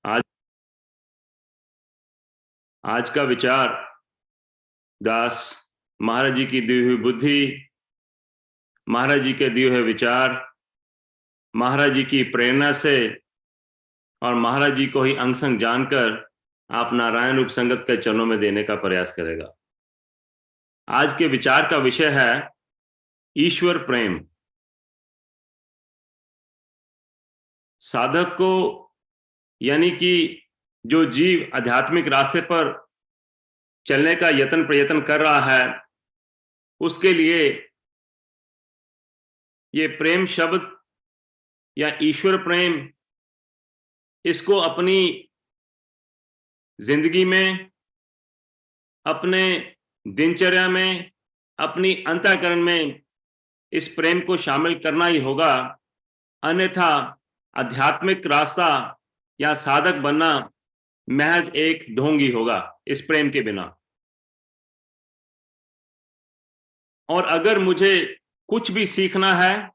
आज आज का विचार दास महाराज जी की दी हुई बुद्धि, महाराज जी के दिए हुए विचार, महाराज जी की प्रेरणा से और महाराज जी को ही अंग संग जानकर आप नारायण रूप संगत के चरणों में देने का प्रयास करेगा। आज के विचार का विषय है ईश्वर प्रेम। साधक को यानी कि जो जीव आध्यात्मिक रास्ते पर चलने का यत्न प्रयत्न कर रहा है, उसके लिए ये प्रेम शब्द या ईश्वर प्रेम, इसको अपनी जिंदगी में, अपने दिनचर्या में, अपनी अंतःकरण में इस प्रेम को शामिल करना ही होगा। अन्यथा आध्यात्मिक रास्ता या साधक बनना महज एक ढोंगी होगा इस प्रेम के बिना। और अगर मुझे कुछ भी सीखना है,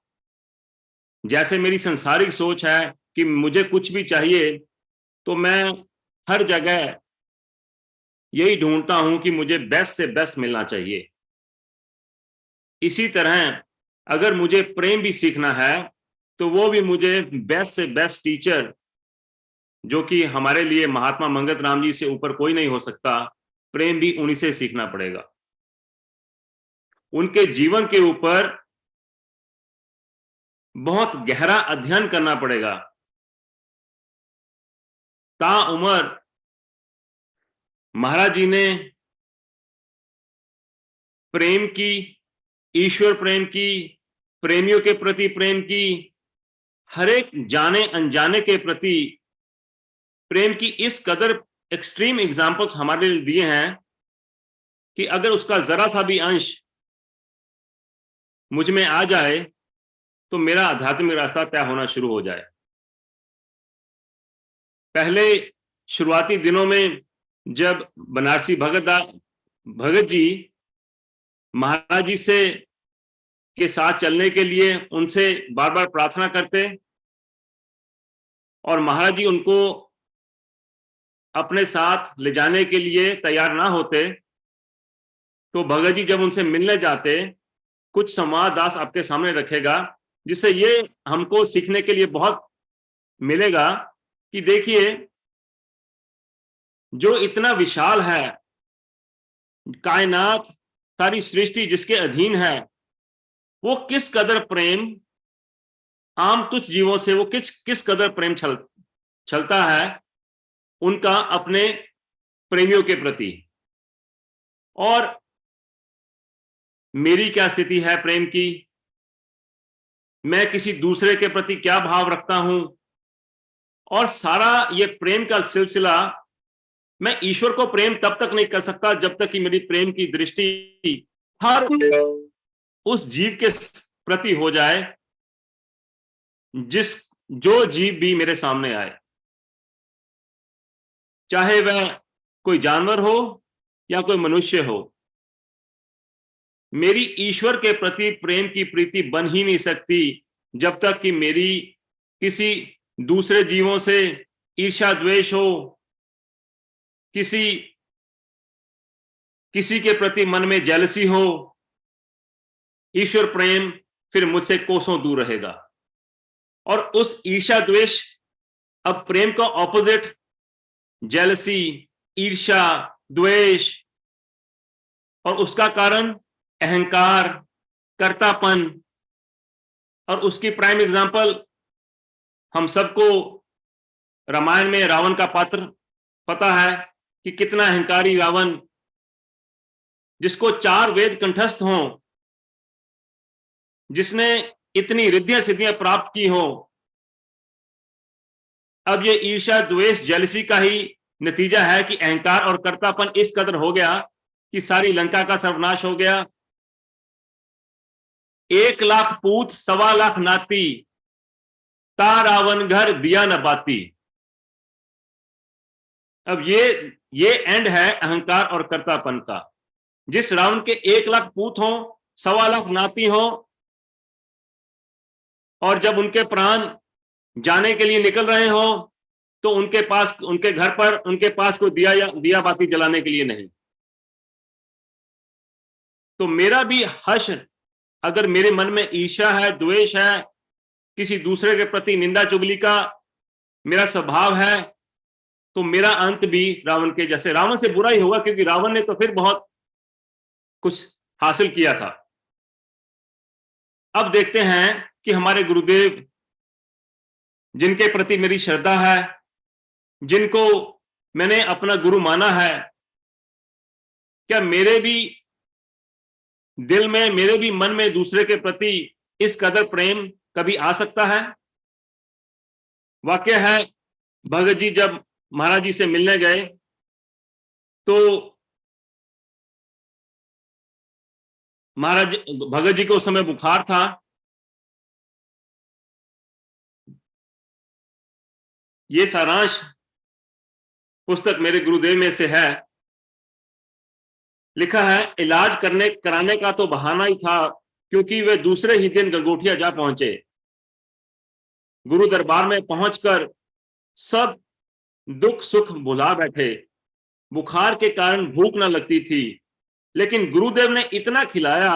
जैसे मेरी संसारिक सोच है कि मुझे कुछ भी चाहिए, तो मैं हर जगह यही ढूंढता हूं कि मुझे बेस्ट से बेस्ट मिलना चाहिए। इसी तरह अगर मुझे प्रेम भी सीखना है, तो वो भी मुझे बेस्ट से बेस्ट टीचर, जो कि हमारे लिए महात्मा मंगत राम जी से ऊपर कोई नहीं हो सकता, प्रेम भी उन्हीं से सीखना पड़ेगा। उनके जीवन के ऊपर बहुत गहरा अध्ययन करना पड़ेगा। ताउम्र महाराज जी ने प्रेम की, ईश्वर प्रेम की, प्रेमियों के प्रति प्रेम की, हर एक जाने अनजाने के प्रति प्रेम की इस कदर एक्सट्रीम एग्जाम्पल्स हमारे लिए दिए हैं कि अगर उसका जरा सा भी अंश मुझ में आ जाए, तो मेरा आध्यात्मिक रास्ता तय होना शुरू हो जाए। पहले शुरुआती दिनों में जब बनारसी भगत जी महाराज जी से के साथ चलने के लिए उनसे बार बार प्रार्थना करते और महाराज जी उनको अपने साथ ले जाने के लिए तैयार ना होते, तो भगत जी जब उनसे मिलने जाते, कुछ संवाद दास आपके सामने रखेगा, जिससे ये हमको सीखने के लिए बहुत मिलेगा कि देखिए, जो इतना विशाल है, कायनात, सारी सृष्टि जिसके अधीन है, वो किस कदर प्रेम आम तुच्छ जीवों से, वो किस कदर प्रेम छलता है उनका अपने प्रेमियों के प्रति। और मेरी क्या स्थिति है प्रेम की, मैं किसी दूसरे के प्रति क्या भाव रखता हूं, और सारा ये प्रेम का सिलसिला, मैं ईश्वर को प्रेम तब तक नहीं कर सकता जब तक कि मेरी प्रेम की दृष्टि हर उस जीव के प्रति हो जाए जो जीव भी मेरे सामने आए, चाहे वह कोई जानवर हो या कोई मनुष्य हो। मेरी ईश्वर के प्रति प्रेम की प्रीति बन ही नहीं सकती जब तक कि मेरी किसी दूसरे जीवों से ईर्ष्या द्वेष हो, किसी के प्रति मन में जेलसी हो। ईश्वर प्रेम फिर मुझसे कोसों दूर रहेगा। और उस ईर्ष्या द्वेष, अब प्रेम का ऑपोजिट जेलसी, ईर्ष्या, द्वेष, और उसका कारण अहंकार, कर्तापन। और उसकी प्राइम एग्जांपल हम सबको रामायण में रावण का पात्र पता है कि कितना अहंकारी रावण, जिसको 4 वेद कंठस्थ हों, जिसने इतनी रिद्धियां सिद्धियां प्राप्त की हो, अब ये ईर्ष्या द्वेष जेलसी का ही नतीजा है कि अहंकार और कर्तापन इस कदर हो गया कि सारी लंका का सर्वनाश हो गया। 1 लाख पूत 1.25 लाख नाती, ता रावण घर दिया न बाती। अब ये एंड है अहंकार और कर्तापन का। जिस रावण के 1 लाख पूत हो, 1.25 लाख नाती हो, और जब उनके प्राण जाने के लिए निकल रहे हो, तो उनके पास, उनके घर पर उनके पास कोई दिया बाती जलाने के लिए नहीं। तो मेरा भी हर्ष, अगर मेरे मन में ईर्ष्या है, द्वेष है, किसी दूसरे के प्रति निंदा चुगली का मेरा स्वभाव है, तो मेरा अंत भी रावण के जैसे, रावण से बुरा ही होगा, क्योंकि रावण ने तो फिर बहुत कुछ हासिल किया था। अब देखते हैं कि हमारे गुरुदेव, जिनके प्रति मेरी श्रद्धा है, जिनको मैंने अपना गुरु माना है, क्या मेरे भी दिल में, मेरे भी मन में दूसरे के प्रति इस कदर प्रेम कभी आ सकता है? वाक्य है, भगत जी जब महाराज जी से मिलने गए तो महाराज, भगत जी को उस समय बुखार था। ये सारांश पुस्तक मेरे गुरुदेव में से है। लिखा है, इलाज कराने का तो बहाना ही था, क्योंकि वे दूसरे ही दिन गंगोटिया जा पहुंचे। गुरु दरबार में पहुंचकर सब दुख सुख भुला बैठे। बुखार के कारण भूख न लगती थी, लेकिन गुरुदेव ने इतना खिलाया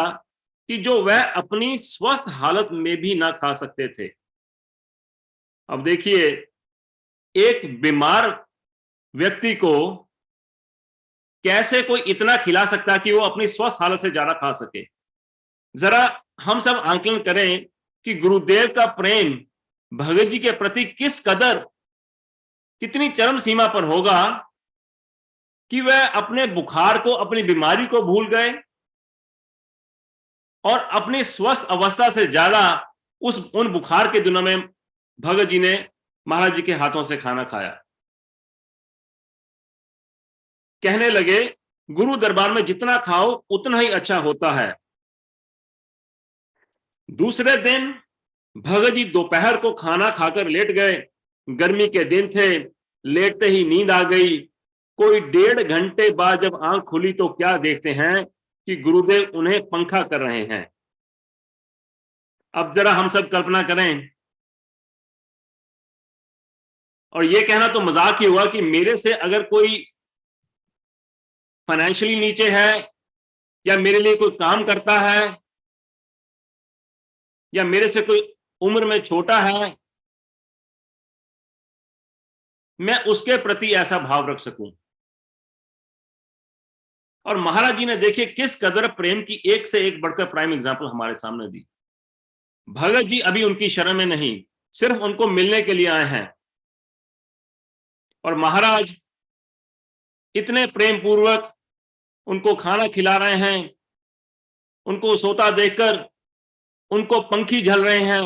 कि जो वह अपनी स्वस्थ हालत में भी ना खा सकते थे। अब देखिए, एक बीमार व्यक्ति को कैसे कोई इतना खिला सकता है कि वो अपनी स्वस्थ हालत से ज्यादा खा सके? जरा हम सब आंकलन करें कि गुरुदेव का प्रेम भगत जी के प्रति किस कदर, कितनी चरम सीमा पर होगा कि वह अपने बुखार को, अपनी बीमारी को भूल गए और अपनी स्वस्थ अवस्था से ज्यादा उन बुखार के दिनों में भगत जी ने महाराज जी के हाथों से खाना खाया। कहने लगे, गुरु दरबार में जितना खाओ उतना ही अच्छा होता है। दूसरे दिन भगत जी दोपहर को खाना खाकर लेट गए। गर्मी के दिन थे, लेटते ही नींद आ गई। कोई 1.5 घंटे बाद जब आंख खुली तो क्या देखते हैं कि गुरुदेव उन्हें पंखा कर रहे हैं। अब जरा हम सब कल्पना करें, और यह कहना तो मजाक ही हुआ कि मेरे से अगर कोई फाइनेंशियली नीचे है, या मेरे लिए कोई काम करता है, या मेरे से कोई उम्र में छोटा है, मैं उसके प्रति ऐसा भाव रख सकूं। और महाराज जी ने देखिए किस कदर प्रेम की एक से एक बढ़कर प्राइम एग्जाम्पल हमारे सामने दी। भगत जी अभी उनकी शरण में नहीं, सिर्फ उनको मिलने के लिए आए हैं, और महाराज इतने प्रेम पूर्वक उनको खाना खिला रहे हैं, उनको सोता देखकर उनको पंखी झल रहे हैं।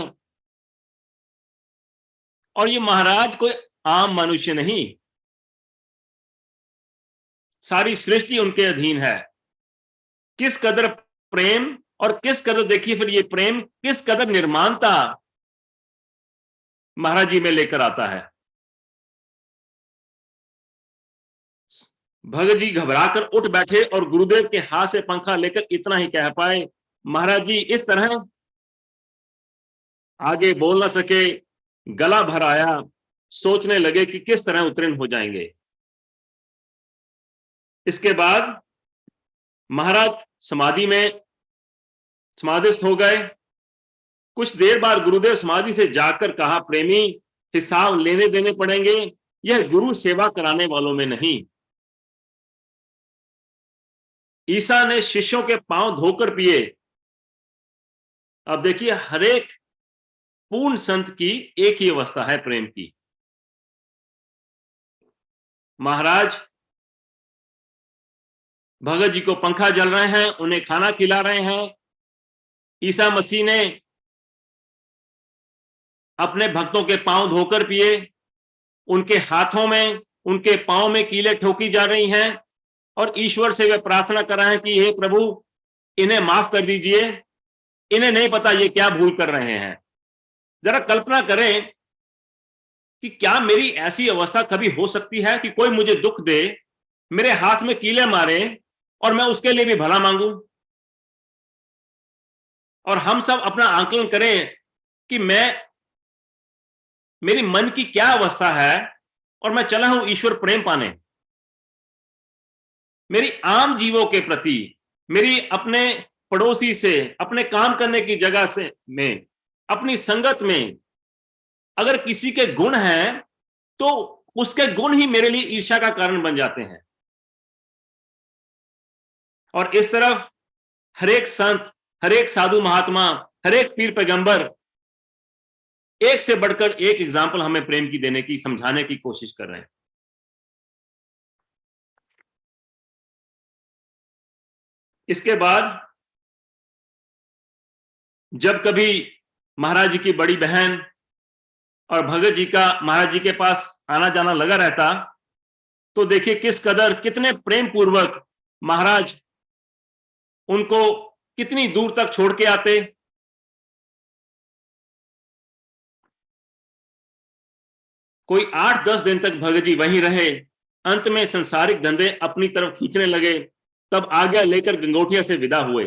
और ये महाराज कोई आम मनुष्य नहीं, सारी सृष्टि उनके अधीन है। किस कदर प्रेम, और किस कदर, देखिए फिर ये प्रेम किस कदर निर्माणता महाराज जी में लेकर आता है। भगत जी घबराकर उठ बैठे और गुरुदेव के हाथ से पंखा लेकर इतना ही कह पाए, महाराज जी इस तरह। आगे बोल ना सके, गला भर आया, सोचने लगे कि किस तरह उत्तीर्ण हो जाएंगे। इसके बाद महाराज समाधि में समाधिस्थ हो गए। कुछ देर बाद गुरुदेव समाधि से जाकर कहा, प्रेमी हिसाब लेने देने पड़ेंगे, यह गुरु सेवा कराने वालों में नहीं। ईसा ने शिष्यों के पांव धोकर पिए। अब देखिए, हर एक पूर्ण संत की एक ही अवस्था है प्रेम की। महाराज भगत जी को पंखा जल रहे हैं, उन्हें खाना खिला रहे हैं। ईसा मसीह ने अपने भक्तों के पांव धोकर पिए। उनके हाथों में, उनके पांव में कीलें ठोकी जा रही हैं, और ईश्वर से वे प्रार्थना कर रहे हैं कि हे प्रभु, इन्हें माफ कर दीजिए, इन्हें नहीं पता ये क्या भूल कर रहे हैं। जरा कल्पना करें कि क्या मेरी ऐसी अवस्था कभी हो सकती है कि कोई मुझे दुख दे, मेरे हाथ में कीले मारे, और मैं उसके लिए भी भला मांगू? और हम सब अपना आकलन करें कि मेरी मन की क्या अवस्था है, और मैं चला हूं ईश्वर प्रेम पाने। मेरी आम जीवों के प्रति, मेरी अपने पड़ोसी से, अपने काम करने की जगह से में, अपनी संगत में अगर किसी के गुण हैं, तो उसके गुण ही मेरे लिए ईर्ष्या का कारण बन जाते हैं। और इस तरफ हर एक संत, हर एक साधु महात्मा, हर एक पीर पैगंबर एक से बढ़कर एक एग्जाम्पल हमें प्रेम की देने की, समझाने की कोशिश कर रहे हैं। इसके बाद जब कभी महाराज जी की बड़ी बहन और भगत जी का महाराज जी के पास आना जाना लगा रहता, तो देखिए किस कदर, कितने प्रेम पूर्वक महाराज उनको कितनी दूर तक छोड़ के आते। कोई 8-10 दिन तक भगत जी वहीं रहे। अंत में संसारिक धंधे अपनी तरफ खींचने लगे, तब आज्ञा लेकर गंगोटिया से विदा हुए।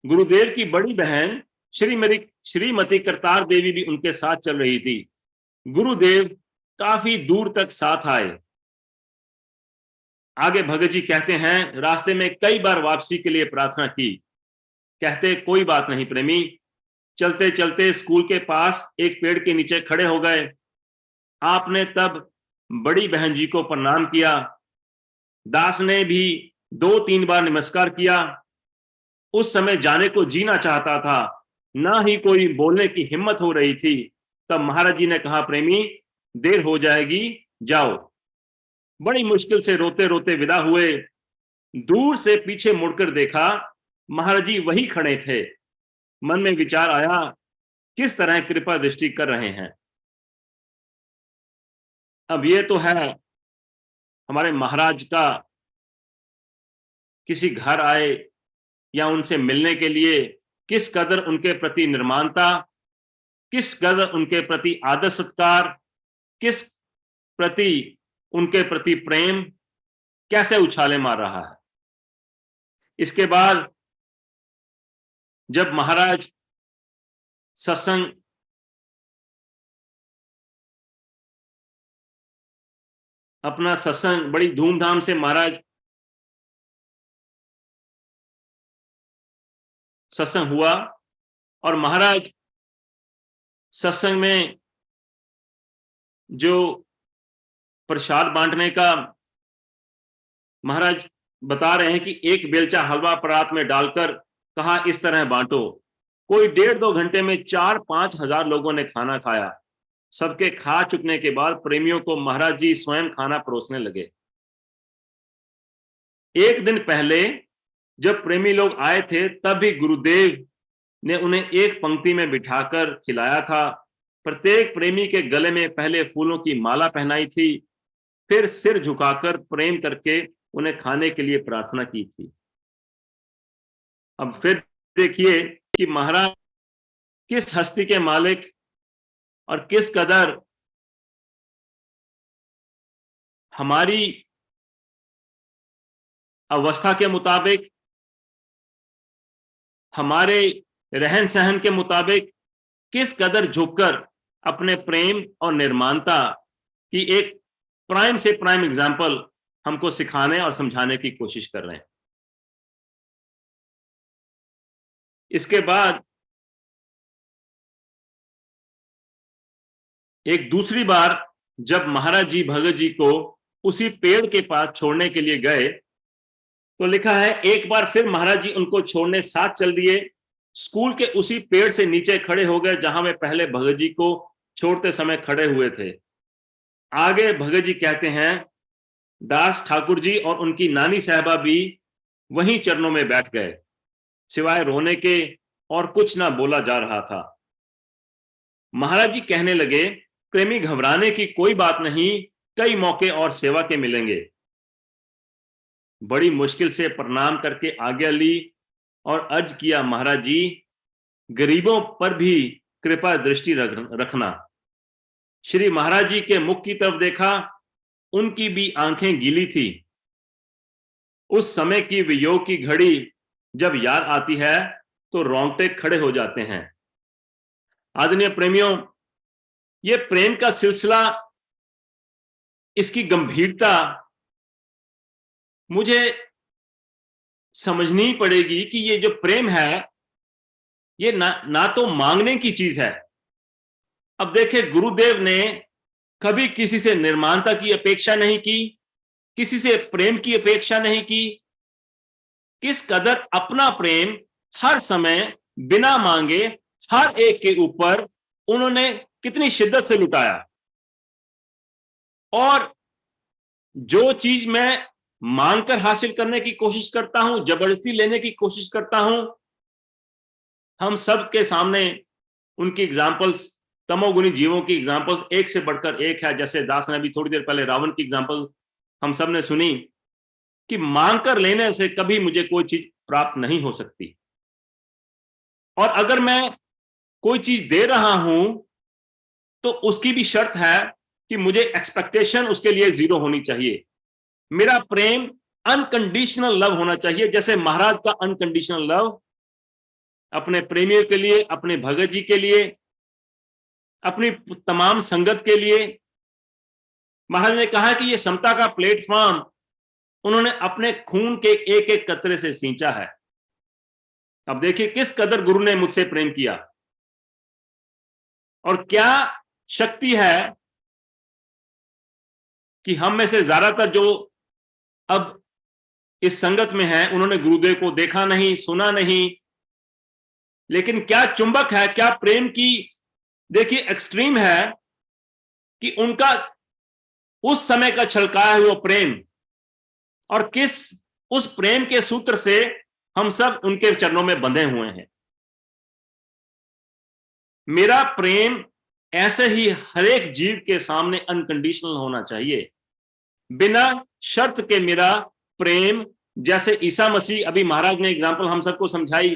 गुरुदेव की बड़ी बहन श्रीमती करतार देवी भी उनके साथ चल रही थी। गुरुदेव काफी दूर तक साथ आए। आगे भगत जी कहते हैं, रास्ते में कई बार वापसी के लिए प्रार्थना की। कहते, कोई बात नहीं प्रेमी। चलते चलते स्कूल के पास एक पेड़ के नीचे खड़े हो गए। आपने तब बड़ी बहन जी को प्रणाम किया। दास ने भी 2-3 बार नमस्कार किया। उस समय जाने को जीना चाहता था, ना ही कोई बोलने की हिम्मत हो रही थी। तब महाराज जी ने कहा, प्रेमी देर हो जाएगी, जाओ। बड़ी मुश्किल से रोते रोते विदा हुए। दूर से पीछे मुड़कर देखा, महाराज जी वही खड़े थे। मन में विचार आया, किस तरह कृपा दृष्टि कर रहे हैं। अब ये तो है हमारे महाराज का किसी घर आए या उनसे मिलने के लिए किस कदर उनके प्रति निर्माणता, किस कदर उनके प्रति आदर सत्कार, किस प्रति उनके प्रति प्रेम कैसे उछाले मार रहा है। इसके बाद जब महाराज सत्संग अपना सत्संग बड़ी धूमधाम से महाराज सत्संग हुआ, और महाराज सत्संग में जो प्रसाद बांटने का महाराज बता रहे हैं कि एक बेलचा हलवा परात में डालकर कहा, इस तरह बांटो। कोई 1.5-2 घंटे में 4-5 हजार लोगों ने खाना खाया। सबके खा चुकने के बाद प्रेमियों को महाराज जी स्वयं खाना परोसने लगे। एक दिन पहले जब प्रेमी लोग आए थे, तब भी गुरुदेव ने उन्हें एक पंक्ति में बिठाकर खिलाया था। प्रत्येक प्रेमी के गले में पहले फूलों की माला पहनाई थी, फिर सिर झुकाकर प्रेम करके उन्हें खाने के लिए प्रार्थना की थी। अब फिर देखिए कि महाराज किस हस्ती के मालिक और किस कदर हमारी अवस्था के मुताबिक, हमारे रहन सहन के मुताबिक किस कदर झुककर अपने प्रेम और निर्माणता की एक प्राइम से प्राइम एग्जाम्पल हमको सिखाने और समझाने की कोशिश कर रहे हैं। इसके बाद एक दूसरी बार जब महाराज जी भगत जी को उसी पेड़ के पास छोड़ने के लिए गए, तो लिखा है, एक बार फिर महाराज जी उनको छोड़ने साथ चल दिए। स्कूल के उसी पेड़ से नीचे खड़े हो गए जहां वे पहले भगत जी को छोड़ते समय खड़े हुए थे। आगे भगत जी कहते हैं, दास ठाकुर जी और उनकी नानी साहबा भी वहीं चरणों में बैठ गए। सिवाय रोने के और कुछ ना बोला जा रहा था। महाराज जी कहने लगे, प्रेमी घबराने की कोई बात नहीं, कई मौके और सेवा के मिलेंगे। बड़ी मुश्किल से प्रणाम करके आज्ञा ली और अर्ज किया, महाराज जी गरीबों पर भी कृपा दृष्टि रखना। श्री महाराज जी के मुख की तरफ देखा, उनकी भी आंखें गीली थी। उस समय की वियोग की घड़ी जब याद आती है तो रोंगटे खड़े हो जाते हैं। आदरणीय प्रेमियों, ये प्रेम का सिलसिला इसकी गंभीरता मुझे समझनी पड़ेगी कि ये जो प्रेम है, ये ना तो मांगने की चीज है। अब देखिए, गुरुदेव ने कभी किसी से निर्माणता की अपेक्षा नहीं की, किसी से प्रेम की अपेक्षा नहीं की। किस कदर अपना प्रेम हर समय बिना मांगे हर एक के ऊपर उन्होंने कितनी शिद्दत से लुटाया। और जो चीज मैं मांगकर हासिल करने की कोशिश करता हूं, जबरदस्ती लेने की कोशिश करता हूं, हम सब के सामने उनकी एग्जाम्पल्स, तमोगुणी जीवों की एग्जाम्पल्स एक से बढ़कर एक है। जैसे दास ने अभी थोड़ी देर पहले रावण की एग्जाम्पल हम सब ने सुनी कि मांग कर लेने से कभी मुझे कोई चीज प्राप्त नहीं हो सकती। और अगर मैं कोई चीज दे रहा हूं तो उसकी भी शर्त है कि मुझे एक्सपेक्टेशन उसके लिए 0 होनी चाहिए। मेरा प्रेम अनकंडीशनल लव होना चाहिए, जैसे महाराज का अनकंडीशनल लव अपने प्रेमियों के लिए, अपने भगत जी के लिए, अपनी तमाम संगत के लिए। महाराज ने कहा कि ये समता का प्लेटफॉर्म उन्होंने अपने खून के एक एक कतरे से सींचा है। अब देखिए किस कदर गुरु ने मुझसे प्रेम किया, और क्या शक्ति है कि हम में से ज्यादातर जो अब इस संगत में है, उन्होंने गुरुदेव को देखा नहीं, सुना नहीं, लेकिन क्या चुंबक है, क्या प्रेम की देखिए एक्सट्रीम है कि उनका उस समय का छलकाया हुआ प्रेम, और किस उस प्रेम के सूत्र से हम सब उनके चरणों में बंधे हुए हैं। मेरा प्रेम ऐसे ही हर एक जीव के सामने अनकंडीशनल होना चाहिए, बिना शर्त के मेरा प्रेम। जैसे ईसा मसीह, अभी महाराज ने एग्जांपल हम सबको समझाई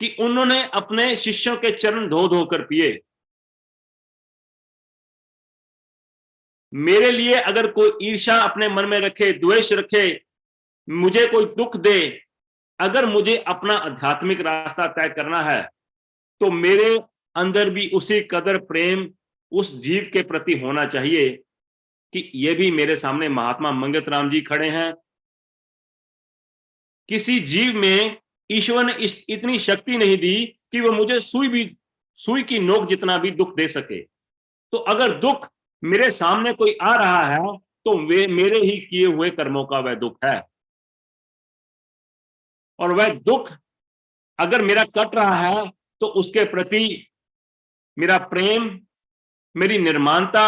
कि उन्होंने अपने शिष्यों के चरण धो धो कर पिए। मेरे लिए अगर कोई ईर्ष्या अपने मन में रखे, द्वेष रखे, मुझे कोई दुख दे, अगर मुझे अपना आध्यात्मिक रास्ता तय करना है तो मेरे अंदर भी उसी कदर प्रेम उस जीव के प्रति होना चाहिए कि ये भी मेरे सामने महात्मा मंगत राम जी खड़े हैं। किसी जीव में ईश्वर ने इतनी शक्ति नहीं दी कि वो मुझे सुई की नोक जितना भी दुख दे सके। तो अगर दुख मेरे सामने कोई आ रहा है तो वे मेरे ही किए हुए कर्मों का वह दुख है। और वह दुख अगर मेरा कट रहा है तो उसके प्रति मेरा प्रेम, मेरी निर्माणता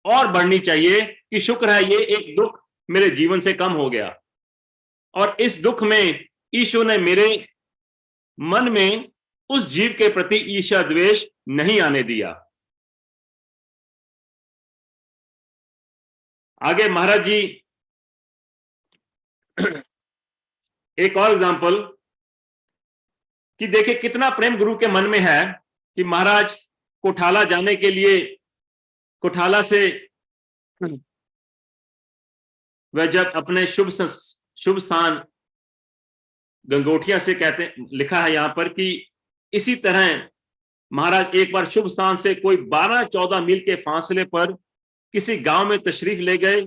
और बढ़नी चाहिए कि शुक्र है ये एक दुख मेरे जीवन से कम हो गया, और इस दुख में ईश्वर ने मेरे मन में उस जीव के प्रति ईर्ष्या द्वेष नहीं आने दिया। आगे महाराज जी एक और एग्जांपल कि देखिए कितना प्रेम गुरु के मन में है कि महाराज कोठाला जाने के लिए, कोठाला से वह जब अपने शुभ स्थान गंगोटिया से कहते, लिखा है यहां पर कि इसी तरह महाराज एक बार शुभ स्थान से कोई 12-14 मील के फासले पर किसी गांव में तशरीफ ले गए।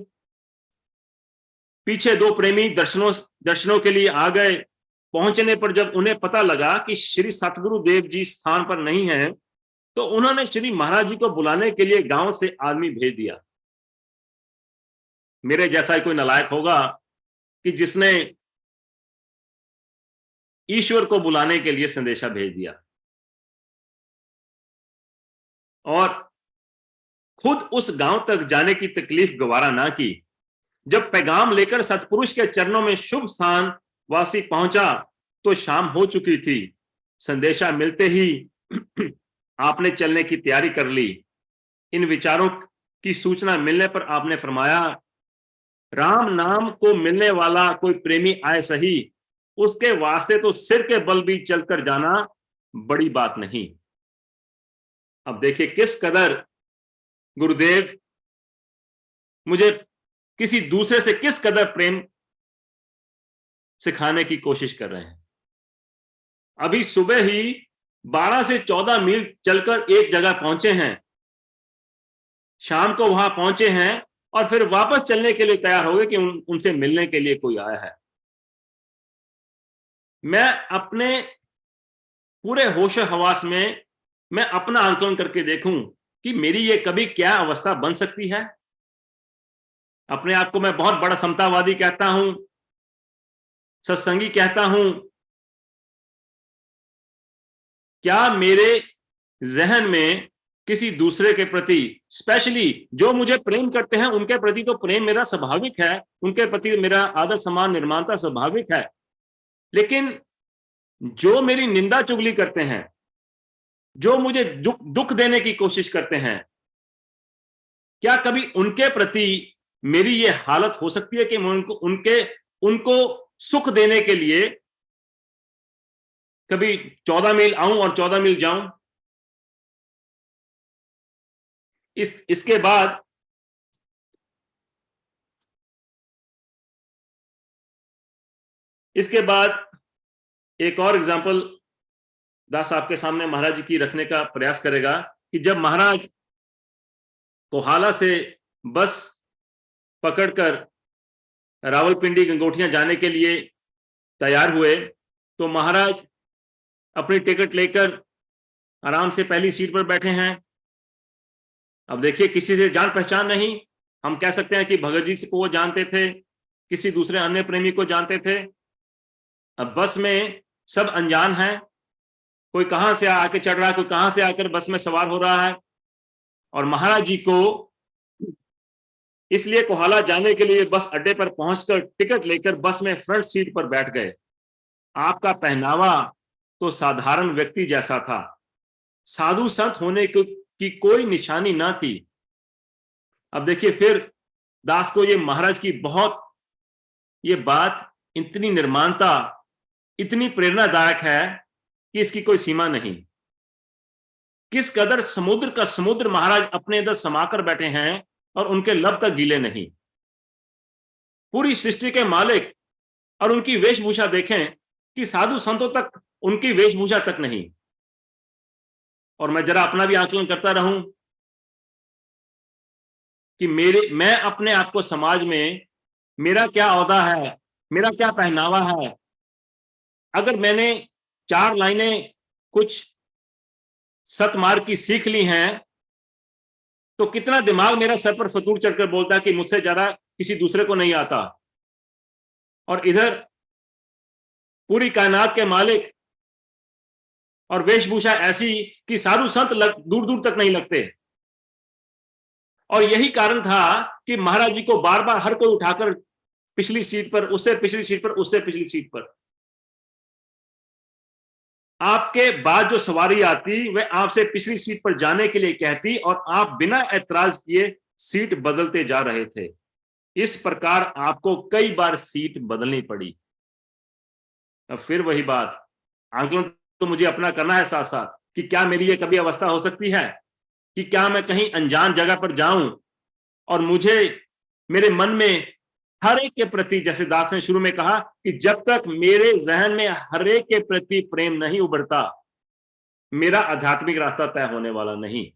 पीछे दो प्रेमी दर्शनों के लिए आ गए। पहुंचने पर जब उन्हें पता लगा कि श्री सतगुरु देव जी स्थान पर नहीं है तो उन्होंने श्री महाराज जी को बुलाने के लिए गांव से आदमी भेज दिया। मेरे जैसा ही कोई नालायक होगा कि जिसने ईश्वर को बुलाने के लिए संदेशा भेज दिया और खुद उस गांव तक जाने की तकलीफ गवारा ना की। जब पैगाम लेकर सतपुरुष के चरणों में शुभ स्थान वासी पहुंचा तो शाम हो चुकी थी। संदेशा मिलते ही आपने चलने की तैयारी कर ली। इन विचारों की सूचना मिलने पर आपने फरमाया, राम नाम को मिलने वाला कोई प्रेमी आए सही, उसके वास्ते तो सिर के बल भी चलकर जाना बड़ी बात नहीं। अब देखिए किस कदर गुरुदेव मुझे किसी दूसरे से किस कदर प्रेम सिखाने की कोशिश कर रहे हैं। अभी सुबह ही 12 से 14 मील चलकर एक जगह पहुंचे हैं शाम को वहां पहुंचे हैं और फिर वापस चलने के लिए तैयार हो गए कि उनसे मिलने के लिए कोई आया है। मैं अपने पूरे होश हवास में मैं अपना आंकलन करके देखूं कि मेरी ये कभी क्या अवस्था बन सकती है। अपने आप को मैं बहुत बड़ा समतावादी कहता हूं, सत्संगी कहता हूं। क्या मेरे जहन में किसी दूसरे के प्रति, स्पेशली जो मुझे प्रेम करते हैं उनके प्रति तो प्रेम मेरा स्वाभाविक है, उनके प्रति मेरा आदर सम्मान निर्माणता स्वाभाविक है, लेकिन जो मेरी निंदा चुगली करते हैं, जो मुझे दुख देने की कोशिश करते हैं, क्या कभी उनके प्रति मेरी ये हालत हो सकती है कि मैं उनको सुख देने के लिए कभी 14 मील आऊं और 14 मील जाऊं? इसके बाद एक और एग्जांपल दास आपके सामने महाराज जी की रखने का प्रयास करेगा कि जब महाराज कोहाला से बस पकड़कर रावलपिंडी गंगोटियां जाने के लिए तैयार हुए तो महाराज अपनी टिकट लेकर आराम से पहली सीट पर बैठे हैं। अब देखिए, किसी से जान पहचान नहीं, हम कह सकते हैं कि भगत जी को वो जानते थे, किसी दूसरे अन्य प्रेमी को जानते थे। अब बस में सब अनजान हैं, कोई कहां से आके चढ़ रहा है, कोई कहां से आकर बस में सवार हो रहा है, और महाराज जी को इसलिए कोहाला जाने के लिए बस अड्डे पर पहुंचकर टिकट लेकर बस में फ्रंट सीट पर बैठ गए। आपका पहनावा तो साधारण व्यक्ति जैसा था, साधु संत होने की कोई निशानी ना थी। अब देखिए, फिर दास को ये महाराज की ये बात इतनी निर्माणता, इतनी प्रेरणादायक है कि इसकी कोई सीमा नहीं। किस कदर समुद्र का समुद्र महाराज अपने अंदर समाकर बैठे हैं और उनके लब तक गीले नहीं। पूरी सृष्टि के मालिक, और उनकी वेशभूषा देखें कि साधु संतों तक उनकी वेशभूषा तक नहीं। और मैं जरा अपना भी आकलन करता रहूं कि मैं अपने आप को समाज में, मेरा क्या ओहदा है, मेरा क्या पहनावा है। अगर मैंने 4 लाइनें कुछ सतमार्ग की सीख ली हैं तो कितना दिमाग मेरा सर पर फतूर चढ़कर बोलता है कि मुझसे ज्यादा किसी दूसरे को नहीं आता। और इधर पूरी कायनात के मालिक और वेशभूषा ऐसी कि साधु संत दूर दूर तक नहीं लगते। और यही कारण था कि महाराज जी को बार बार हर कोई उठाकर पिछली सीट पर, उससे पिछली सीट पर, उससे पिछली सीट पर। आपके बाद जो सवारी आती वह आपसे पिछली सीट पर जाने के लिए कहती और आप बिना ऐतराज किए सीट बदलते जा रहे थे। इस प्रकार आपको कई बार सीट बदलनी पड़ी। अब फिर वही बात, आंकलन तो मुझे अपना करना है साथ साथ कि क्या मेरी ये कभी अवस्था हो सकती है कि क्या मैं कहीं अनजान जगह पर जाऊं और मुझे मेरे मन में हर एक के प्रति, जैसे दास ने शुरू में कहा कि जब तक मेरे जहन में हर एक के प्रति प्रेम नहीं उभरता, मेरा आध्यात्मिक रास्ता तय होने वाला नहीं।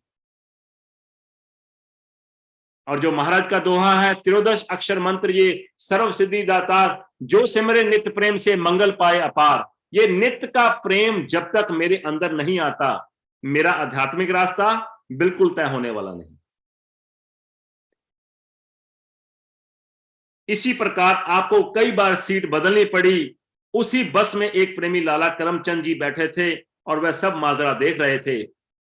और जो महाराज का दोहा है, 13 अक्षर मंत्र ये सर्व सिद्धि दातार, जो सिमरे नित्य प्रेम से मंगल पाए अपार। ये नित्य का प्रेम जब तक मेरे अंदर नहीं आता, मेरा आध्यात्मिक रास्ता बिल्कुल तय होने वाला नहीं। इसी प्रकार आपको कई बार सीट बदलनी पड़ी। उसी बस में एक प्रेमी लाला करमचंद जी बैठे थे और वह सब माजरा देख रहे थे।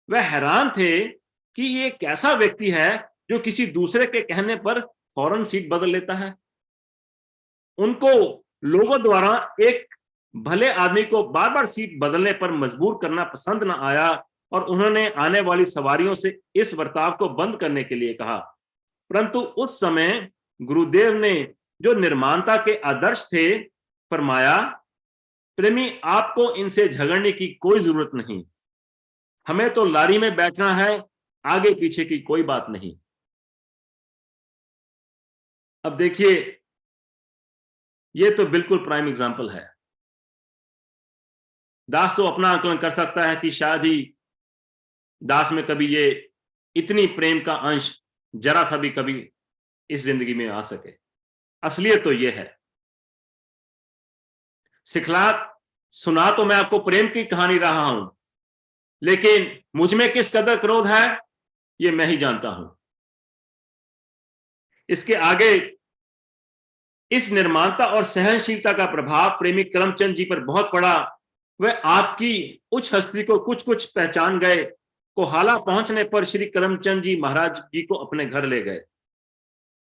वह हैरान थे कि ये कैसा व्यक्ति है जो किसी दूसरे के कहने पर फौरन सीट बदल लेता है। उनको लोगों द्वारा एक भले आदमी को बार बार सीट बदलने पर मजबूर करना पसंद न आया और उन्होंने आने वाली सवारियों से इस बर्ताव को बंद करने के लिए कहा। परंतु उस समय गुरुदेव ने, जो निर्माणता के आदर्श थे, फरमाया, प्रेमी आपको इनसे झगड़ने की कोई जरूरत नहीं, हमें तो लारी में बैठना है, आगे पीछे की कोई बात नहीं। अब देखिए, ये तो बिल्कुल प्राइम एग्जाम्पल है। दास तो अपना आकलन कर सकता है कि शायद ही दास में कभी ये इतनी प्रेम का अंश जरा सा भी कभी इस जिंदगी में आ सके। असलियत तो यह है। सिखला सुना तो मैं आपको प्रेम की कहानी रहा हूं, लेकिन मुझ में किस कदर क्रोध है यह मैं ही जानता हूं। इसके आगे इस निर्माणता और सहनशीलता का प्रभाव प्रेमी करमचंद जी पर बहुत पड़ा। वह आपकी उच्च हस्ती को कुछ कुछ पहचान गए। कोहाला पहुंचने पर श्री करमचंद जी महाराज जी को अपने घर ले गए।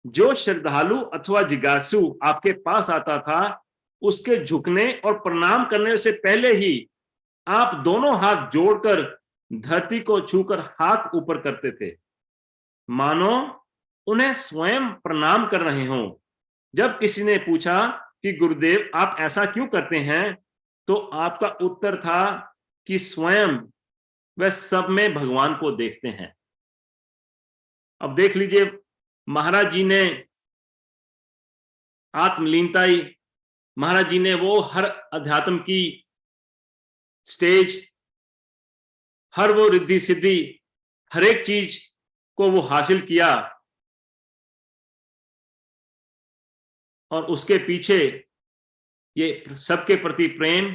जो श्रद्धालु अथवा जिज्ञासु आपके पास आता था, उसके झुकने और प्रणाम करने से पहले ही आप दोनों हाथ जोड़कर धरती को छूकर हाथ ऊपर करते थे, मानो उन्हें स्वयं प्रणाम कर रहे हों। जब किसी ने पूछा कि गुरुदेव आप ऐसा क्यों करते हैं, तो आपका उत्तर था कि स्वयं वह सब में भगवान को देखते हैं। अब देख लीजिए, महाराज जी ने आत्मलीनताई, महाराज जी ने वो हर अध्यात्म की स्टेज, हर वो रिद्धि सिद्धि, हर एक चीज को वो हासिल किया, और उसके पीछे ये सबके प्रति प्रेम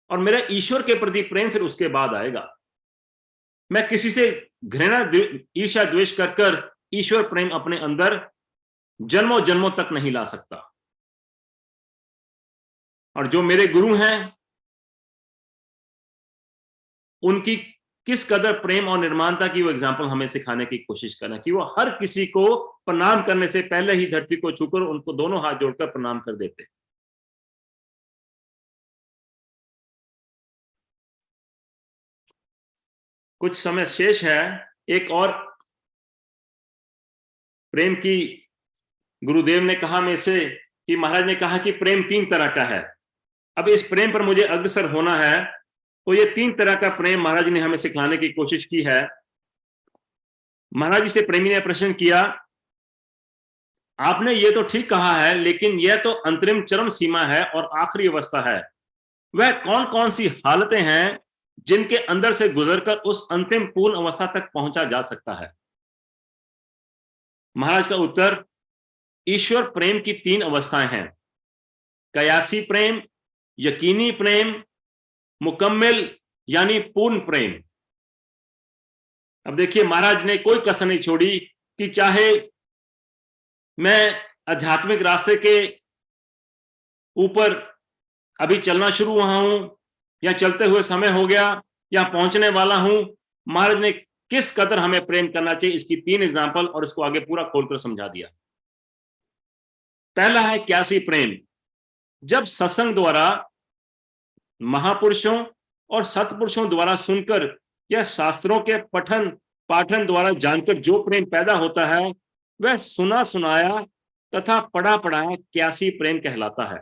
और मेरा ईश्वर के प्रति प्रेम फिर उसके बाद आएगा। मैं किसी से घृणा ईर्ष्या द्वेष कर कर ईश्वर प्रेम अपने अंदर जन्मों जन्मों तक नहीं ला सकता। और जो मेरे गुरु हैं, उनकी किस कदर प्रेम और निर्माणता की वो एग्जाम्पल हमें सिखाने की कोशिश करना कि वो हर किसी को प्रणाम करने से पहले ही धरती को छूकर उनको दोनों हाथ जोड़कर प्रणाम कर देते। कुछ समय शेष है। एक और प्रेम की गुरुदेव ने कहा में से कि महाराज ने कहा कि प्रेम 3 तरह का है। अब इस प्रेम पर मुझे अग्रसर होना है, तो ये 3 तरह का प्रेम महाराज ने हमें सिखाने की कोशिश की है। महाराज जी से प्रेमी ने प्रश्न किया, आपने ये तो ठीक कहा है, लेकिन यह तो अंतरिम चरम सीमा है और आखिरी अवस्था है। वह कौन कौन सी हालतें हैं जिनके अंदर से गुजरकर उस अंतिम पूर्ण अवस्था तक पहुंचा जा सकता है? महाराज का उत्तर, ईश्वर प्रेम की 3 अवस्थाएं हैं: कयासी प्रेम, यकीनी प्रेम, मुकम्मिल यानी पूर्ण प्रेम। अब देखिए, महाराज ने कोई कसर नहीं छोड़ी कि चाहे मैं आध्यात्मिक रास्ते के ऊपर अभी चलना शुरू हुआ हूं, या चलते हुए समय हो गया, या पहुंचने वाला हूं, महाराज ने किस कदर हमें प्रेम करना चाहिए इसकी 3 एग्जाम्पल और इसको आगे पूरा खोलकर समझा दिया। पहला है क्यासी प्रेम। जब सत्संग द्वारा, महापुरुषों और सत्पुरुषों द्वारा सुनकर या शास्त्रों के पठन पाठन द्वारा जानकर जो प्रेम पैदा होता है, वह सुना सुनाया तथा पढ़ा पढ़ाया क्यासी प्रेम कहलाता है।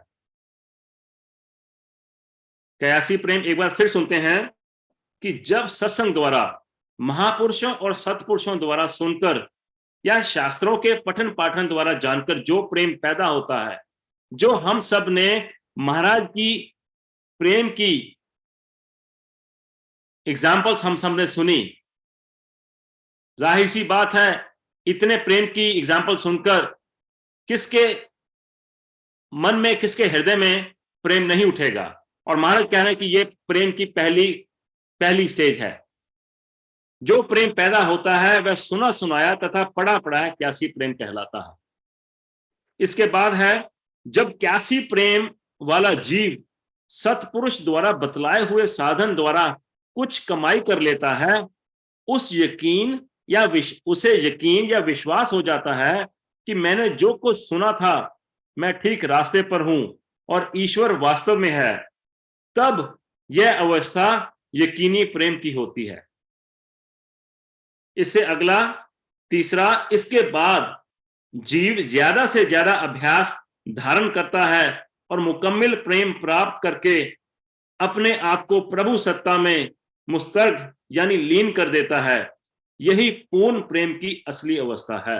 क्यासी प्रेम एक बार फिर सुनते हैं कि जब सत्संग द्वारा, महापुरुषों और सत्पुरुषों द्वारा सुनकर या शास्त्रों के पठन पाठन द्वारा जानकर जो प्रेम पैदा होता है, जो हम सब ने महाराज की प्रेम की एग्जाम्पल्स हम सब ने सुनी। जाहिर सी बात है, इतने प्रेम की एग्जाम्पल सुनकर किसके मन में, किसके हृदय में प्रेम नहीं उठेगा? और महाराज कह रहे हैं कि यह प्रेम की पहली स्टेज है। जो प्रेम पैदा होता है वह सुना सुनाया तथा पढ़ा पढ़ाया क्यासी प्रेम कहलाता है। इसके बाद है, जब क्यासी प्रेम वाला जीव सत्पुरुष द्वारा बतलाए हुए साधन द्वारा कुछ कमाई कर लेता है, उसे यकीन या विश्वास हो जाता है कि मैंने जो कुछ सुना था मैं ठीक रास्ते पर हूं और ईश्वर वास्तव में है, तब यह अवस्था यकीनी प्रेम की होती है। इससे अगला तीसरा, इसके बाद जीव ज्यादा से ज्यादा अभ्यास धारण करता है और मुकम्मिल प्रेम प्राप्त करके अपने आप को प्रभु सत्ता में मुस्तर्ग यानी लीन कर देता है। यही पूर्ण प्रेम की असली अवस्था है।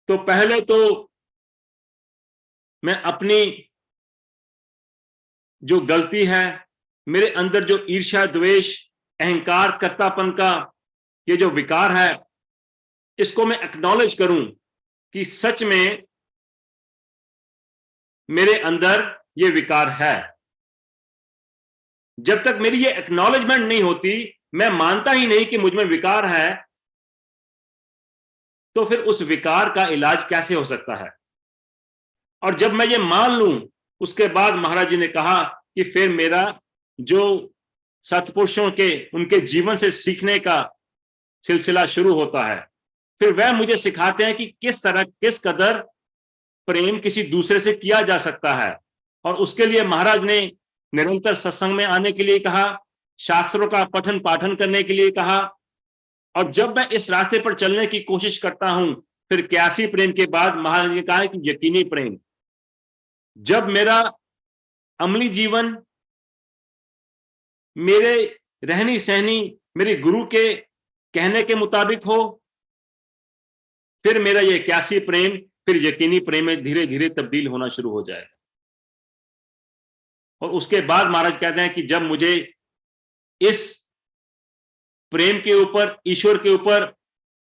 तो पहले तो मैं अपनी जो गलती है, मेरे अंदर जो ईर्ष्या द्वेष अहंकार कर्तापन का ये जो विकार है इसको मैं एक्नॉलेज करूं कि सच में मेरे अंदर ये विकार है। जब तक मेरी ये एक्नॉलेजमेंट नहीं होती, मैं मानता ही नहीं कि मुझ में विकार है, तो फिर उस विकार का इलाज कैसे हो सकता है। और जब मैं ये मान लूं, उसके बाद महाराज जी ने कहा कि फिर मेरा जो सत्पुरुषों के उनके जीवन से सीखने का सिलसिला शुरू होता है। फिर वह मुझे सिखाते हैं कि किस तरह किस कदर प्रेम किसी दूसरे से किया जा सकता है। और उसके लिए महाराज ने निरंतर सत्संग में आने के लिए कहा, शास्त्रों का पठन पाठन करने के लिए कहा। और जब मैं इस रास्ते पर चलने की कोशिश करता हूं, फिर क्यासी प्रेम के बाद महाराज ने कहा कि यकीनी प्रेम। जब मेरा अमली जीवन मेरे रहनी सहनी मेरे गुरु के कहने के मुताबिक हो, फिर मेरा ये क्यासी प्रेम फिर यकीनी प्रेम में धीरे धीरे तब्दील होना शुरू हो जाएगा। और उसके बाद महाराज कहते हैं कि जब मुझे इस प्रेम के ऊपर, ईश्वर के ऊपर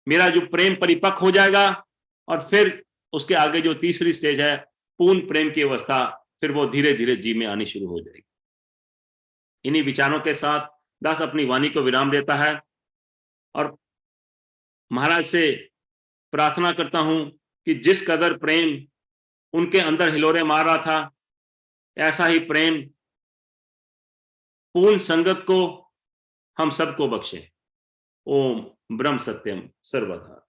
मेरा जो प्रेम परिपक्व हो जाएगा, और फिर उसके आगे जो तीसरी स्टेज है पूर्ण प्रेम की अवस्था, फिर वो धीरे धीरे जी में आनी शुरू हो जाएगी। इन्हीं विचारों के साथ दास अपनी वाणी को विराम देता है और महाराज से प्रार्थना करता हूं कि जिस कदर प्रेम उनके अंदर हिलोरे मार रहा था, ऐसा ही प्रेम पूर्ण संगत को हम सबको बख्शे। ओम ब्रह्म सत्यम सर्वदा।